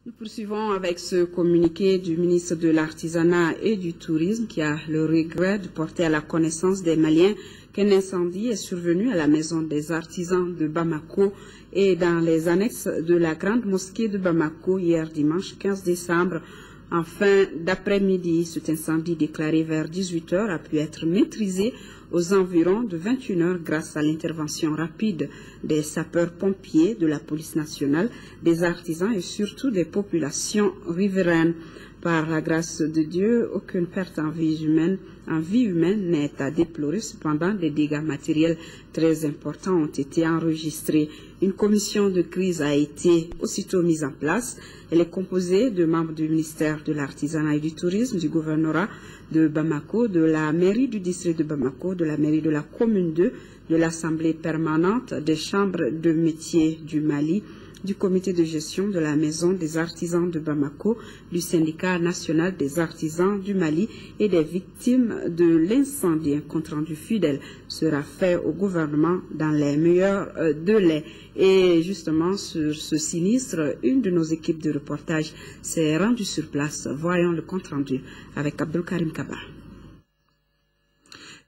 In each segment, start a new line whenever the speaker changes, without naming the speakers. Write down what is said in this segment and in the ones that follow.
Nous poursuivons avec ce communiqué du ministre de l'Artisanat et du Tourisme qui a le regret de porter à la connaissance des Maliens qu'un incendie est survenu à la maison des artisans de Bamako et dans les annexes de la grande mosquée de Bamako hier dimanche 15 décembre. En fin d'après-midi, cet incendie déclaré vers 18 h a pu être maîtrisé aux environs de 21 h grâce à l'intervention rapide des sapeurs-pompiers, de la police nationale, des artisans et surtout des populations riveraines. Par la grâce de Dieu, aucune perte en vie humaine n'est à déplorer. Cependant, des dégâts matériels très importants ont été enregistrés. Une commission de crise a été aussitôt mise en place. Elle est composée de membres du ministère de l'Artisanat et du Tourisme, du gouvernorat de Bamako, de la mairie du district de Bamako, de la mairie de la commune 2, de l'Assemblée permanente, des chambres de métiers du Mali, du comité de gestion de la maison des artisans de Bamako, du syndicat national des artisans du Mali et des victimes de l'incendie. Un compte rendu fidèle sera fait au gouvernement dans les meilleurs délais. Et justement, sur ce sinistre, une de nos équipes de reportage s'est rendue sur place. Voyons le compte rendu avec Abdelkarim Kaba.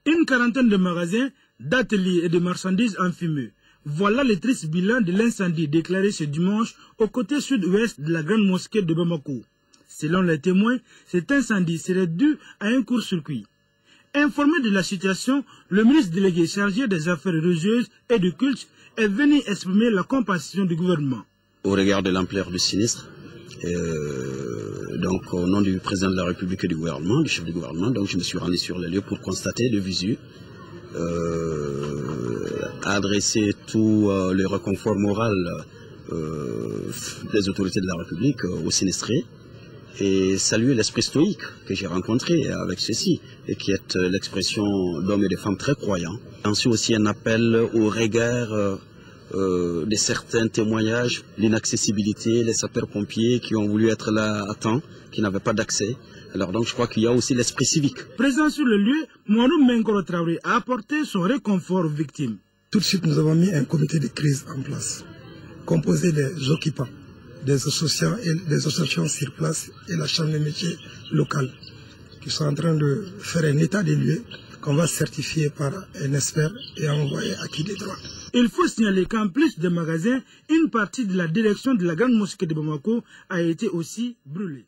Une quarantaine de magasins, d'ateliers et de marchandises en fumée. Voilà le triste bilan de l'incendie déclaré ce dimanche au côté sud-ouest de la grande mosquée de Bamako. Selon les témoins, cet incendie serait dû à un court-circuit. Informé de la situation, le ministre délégué chargé des affaires religieuses et du culte est venu exprimer la compassion du gouvernement.
Au regard de l'ampleur du sinistre, donc au nom du président de la République et du gouvernement, du chef du gouvernement, donc je me suis rendu sur les lieux pour constater de visu, adresser tout le réconfort moral des autorités de la République aux sinistrés et saluer l'esprit stoïque que j'ai rencontré avec ceci et qui est l'expression d'hommes et de femmes très croyants. Ensuite aussi un appel au regard de certains témoignages, l'inaccessibilité, les sapeurs-pompiers qui ont voulu être là à temps, qui n'avaient pas d'accès. Alors donc je crois qu'il y a aussi l'esprit civique.
Présent sur le lieu, Mouanou Menkoro Traoré a apporté son réconfort aux victimes.
Tout de suite, nous avons mis un comité de crise en place, composé des occupants, des associations sur place et la chambre de métiers locale, qui sont en train de faire un état des lieux qu'on va certifier par un expert et envoyer à qui des droits.
Il faut signaler qu'en plus des magasins, une partie de la direction de la grande mosquée de Bamako a été aussi brûlée.